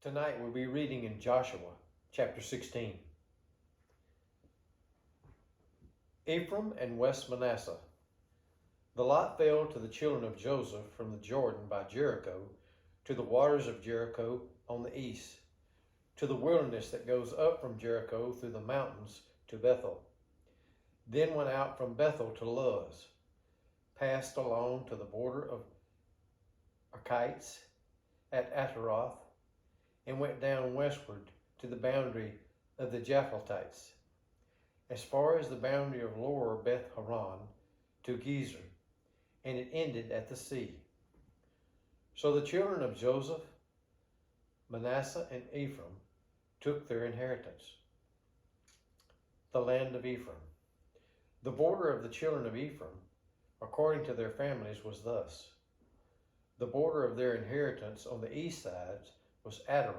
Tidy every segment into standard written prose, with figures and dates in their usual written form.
Tonight we'll be reading in Joshua chapter 16. Ephraim and West Manasseh. The lot fell to the children of Joseph from the Jordan by Jericho to the waters of Jericho on the east, to the wilderness that goes up from Jericho through the mountains to Bethel. Then went out from Bethel to Luz, passed along to the border of Archites at Ataroth, and went down westward to the boundary of the Japhletites, as far as the boundary of lower Beth Horon to Gezer, and it ended at the sea. So the children of Joseph, Manasseh, and Ephraim took their inheritance. The land of Ephraim. The border of the children of Ephraim, according to their families, was thus. The border of their inheritance on the east side was Adaroth,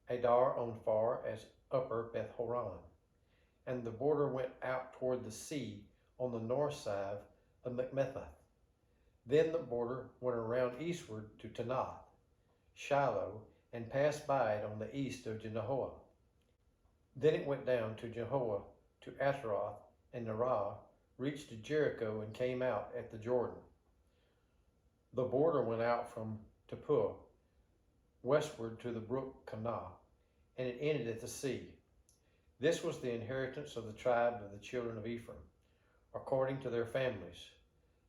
Adar on far as upper Beth Horon, and the border went out toward the sea on the north side of Macmethath. Then the border went around eastward to Tanath, Shiloh, and passed by it on the east of Jenoah. Then it went down to Jenoah, to Ataroth, and Nerah, reached to Jericho, and came out at the Jordan. The border went out from Tappuah, westward to the brook Kanah, and it ended at the sea. This was the inheritance of the tribe of the children of Ephraim, according to their families.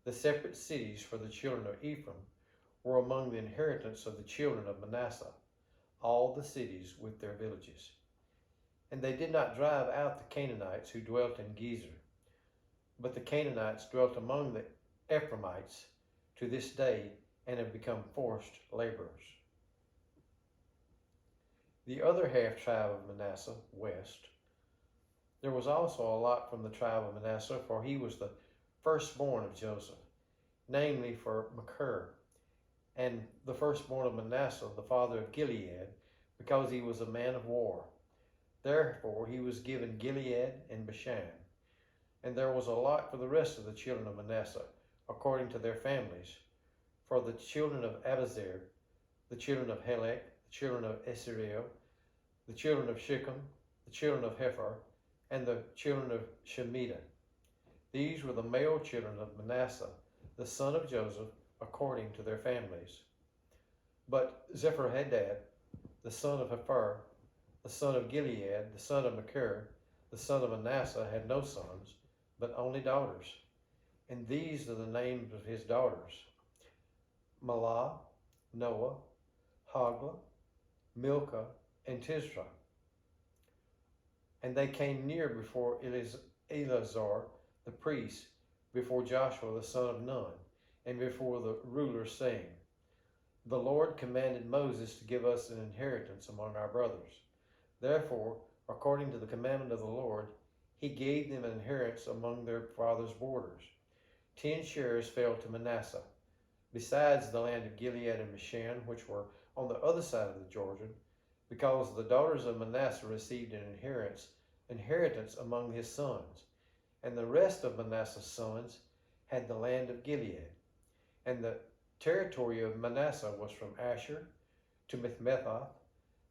The separate cities for the children of Ephraim were among the inheritance of the children of Manasseh, all the cities with their villages. And they did not drive out the Canaanites who dwelt in Gezer, but the Canaanites dwelt among the Ephraimites to this day and have become forced laborers. The other half tribe of Manasseh, west. There was also a lot from the tribe of Manasseh, for he was the firstborn of Joseph, namely for Machir, and the firstborn of Manasseh, the father of Gilead, because he was a man of war. Therefore he was given Gilead and Bashan. And there was a lot for the rest of the children of Manasseh, according to their families. For the children of Abiezer, the children of Helek, the children of Esiriel, the children of Shechem, the children of Hepher, and the children of Shemida. These were the male children of Manasseh, the son of Joseph, according to their families. But Zephirhadad, the son of Hepher, the son of Gilead, the son of Machir, the son of Manasseh, had no sons, but only daughters. And these are the names of his daughters: Mahlah, Noah, Hoglah, Milcah, and Tisra. And they came near before Eleazar the priest, before Joshua the son of Nun, and before the rulers, saying, The Lord commanded Moses to give us an inheritance among our brothers. Therefore, according to the commandment of the Lord, he gave them an inheritance among their fathers' borders. 10 shares fell to Manasseh, besides the land of Gilead and Bashan, which were on the other side of the Jordan, because the daughters of Manasseh received an inheritance among his sons. And the rest of Manasseh's sons had the land of Gilead. And the territory of Manasseh was from Asher to Michmethath,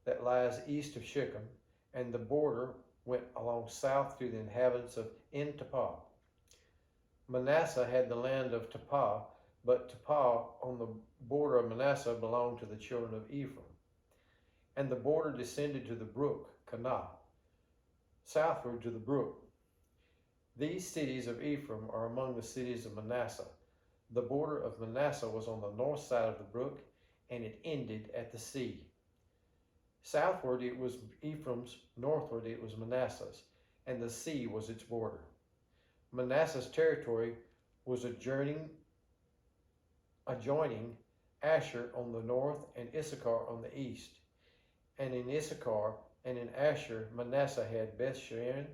that lies east of Shechem, and the border went along south to the inhabitants of En-Tappuah. Manasseh had the land of Tappuah, but Tappuah on the border of Manasseh belonged to the children of Ephraim. And the border descended to the brook Kanah, southward to the brook. These cities of Ephraim are among the cities of Manasseh. The border of Manasseh was on the north side of the brook, and it ended at the sea. Southward it was Ephraim's, northward it was Manasseh's, and the sea was its border. Manasseh's territory was adjoining Asher on the north and Issachar on the east. And in Issachar and in Asher, Manasseh had Beth-shean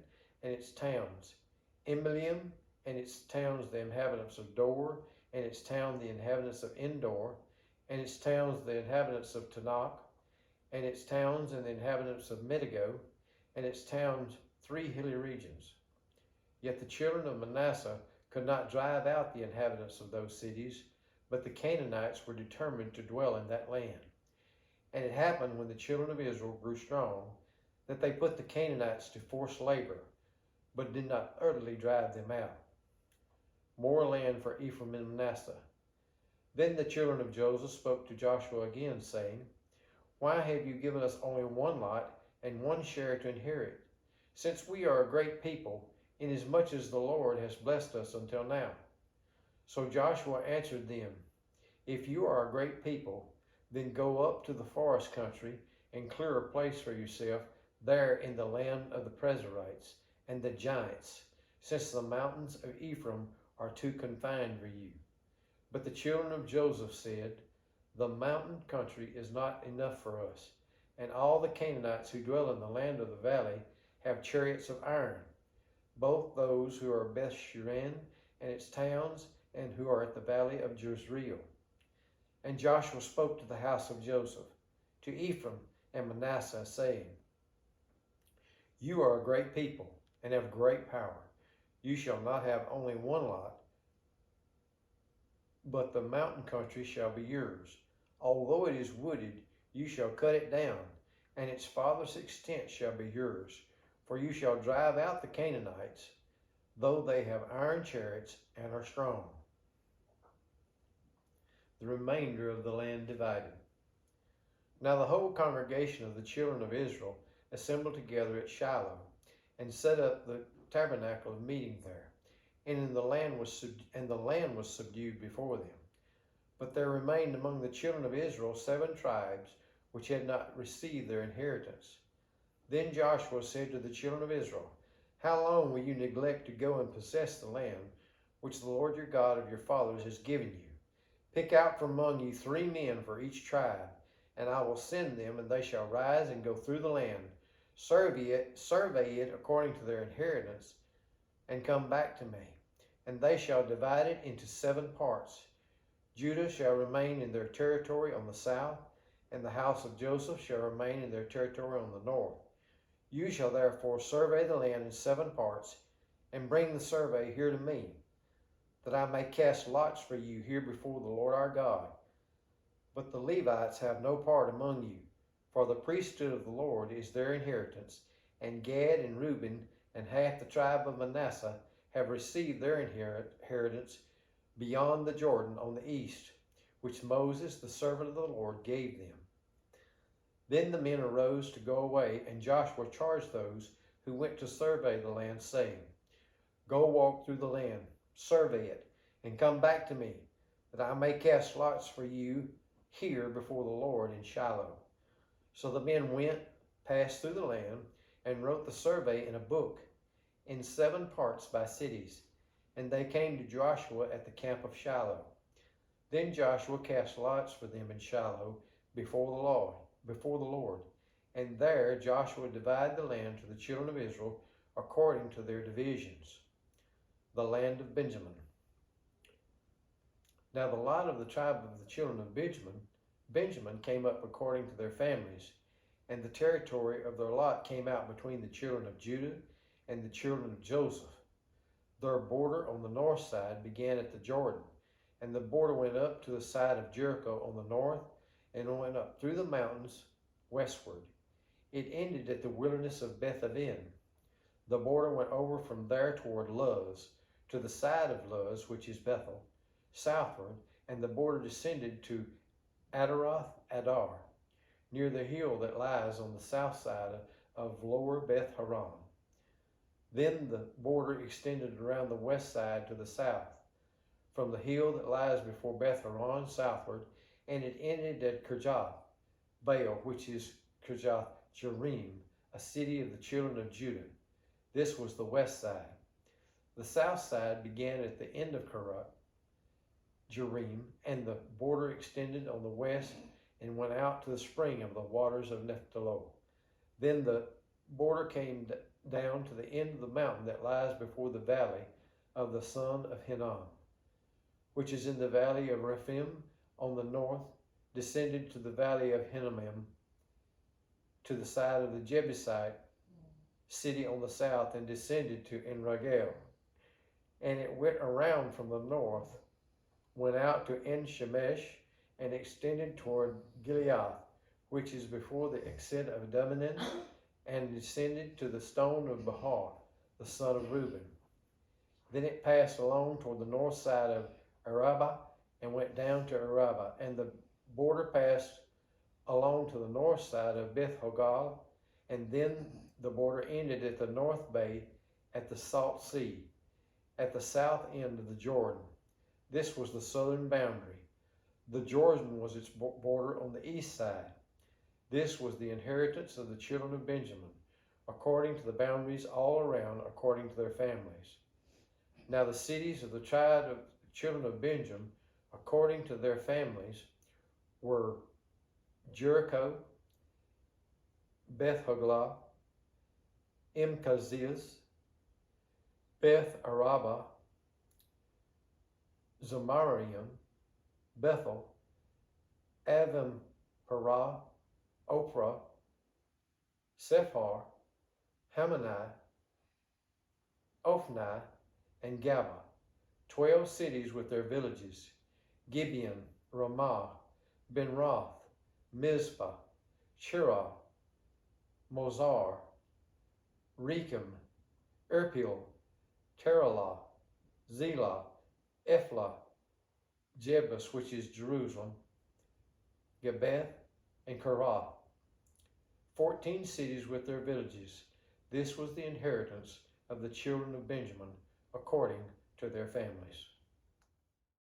and its towns, Emilium and its towns, the inhabitants of Dor, and its town, the inhabitants of Endor, and its towns, the inhabitants of Tanakh, and its towns and the inhabitants of Megiddo, and its towns, 3 hilly regions. Yet the children of Manasseh could not drive out the inhabitants of those cities, but the Canaanites were determined to dwell in that land. And it happened when the children of Israel grew strong that they put the Canaanites to forced labor, but did not utterly drive them out. More land for Ephraim and Manasseh. Then the children of Joseph spoke to Joshua again, saying, Why have you given us only one lot and one share to inherit, since we are a great people, inasmuch as the Lord has blessed us until now? So Joshua answered them, If you are a great people, then go up to the forest country and clear a place for yourself there in the land of the Perizzites and the giants, since the mountains of Ephraim are too confined for you. But the children of Joseph said, The mountain country is not enough for us, and all the Canaanites who dwell in the land of the valley have chariots of iron, both those who are Beth Shean and its towns, and who are at the valley of Jezreel. And Joshua spoke to the house of Joseph, to Ephraim and Manasseh, saying, You are a great people, and have great power. You shall not have only one lot, but the mountain country shall be yours. Although it is wooded, you shall cut it down, and its farthest extent shall be yours. For you shall drive out the Canaanites, though they have iron chariots and are strong. The remainder of the land divided. Now the whole congregation of the children of Israel assembled together at Shiloh, and set up the tabernacle of meeting there. And the land was subdued before them. But there remained among the children of Israel 7 tribes which had not received their inheritance. Then Joshua said to the children of Israel, How long will you neglect to go and possess the land which the Lord your God of your fathers has given you? Pick out from among you 3 men for each tribe, and I will send them, and they shall rise and go through the land, survey it according to their inheritance, and come back to me. And they shall divide it into 7 parts. Judah shall remain in their territory on the south, and the house of Joseph shall remain in their territory on the north. You shall therefore survey the land in 7 parts, and bring the survey here to me, that I may cast lots for you here before the Lord our God. But the Levites have no part among you, for the priesthood of the Lord is their inheritance, and Gad and Reuben and half the tribe of Manasseh have received their inheritance beyond the Jordan on the east, which Moses, the servant of the Lord, gave them. Then the men arose to go away, and Joshua charged those who went to survey the land, saying, Go walk through the land, survey it, and come back to me, that I may cast lots for you here before the Lord in Shiloh. So the men went, passed through the land, and wrote the survey in a book, in 7 parts by cities. And they came to Joshua at the camp of Shiloh. Then Joshua cast lots for them in Shiloh before the Lord. And there Joshua divided the land to the children of Israel according to their divisions. The land of Benjamin. Now the lot of the tribe of the children of Benjamin came up according to their families, and the territory of their lot came out between the children of Judah and the children of Joseph. Their border on the north side began at the Jordan, and the border went up to the side of Jericho on the north, and went up through the mountains westward. It ended at the wilderness of Beth-aven. The border went over from there toward Luz, to the side of Luz, which is Bethel, southward, and the border descended to Adaroth Adar, near the hill that lies on the south side of lower Beth Horon. Then the border extended around the west side to the south, from the hill that lies before Beth Horon southward, and it ended at Kirjath Baal, which is Kirjath Jearim, a city of the children of Judah. This was the west side. The south side began at the end of Kirjath Jearim, and the border extended on the west and went out to the spring of the waters of Naphtali. Then the border came down to the end of the mountain that lies before the valley of the son of Hinnom, which is in the valley of Rephaim on the north, descended to the valley of Hinnom, to the side of the Jebusite city on the south, and descended to En-Rogel. And it went around from the north, went out to En-Shemesh, and extended toward Gilead, which is before the exit of Dumanim, and descended to the stone of Behar, the son of Reuben. Then it passed along toward the north side of Arabah, and went down to Arabah, and the border passed along to the north side of Beth Hogal, and then the border ended at the north bay at the Salt Sea, at the south end of the Jordan. This was the southern boundary. The Jordan was its border on the east side. This was the inheritance of the children of Benjamin, according to the boundaries all around, according to their families. Now the cities of the tribe of the children of Benjamin, according to their families, were Jericho, Beth Hoglah, Imkaziz, Beth Arabah, Zemaraim, Bethel, Avim Parah, Ophrah, Sephar, Hamanai, Ophni, and Gaba, 12 cities with their villages, Gibeon, Ramah, Benroth, Mizpah, Shirah, Mozar, Rechem, Erpil, Teralah, Zelah, Ephlah, Jebus, which is Jerusalem, Gebeth, and Kerah, 14 cities with their villages. This was the inheritance of the children of Benjamin, according to their families.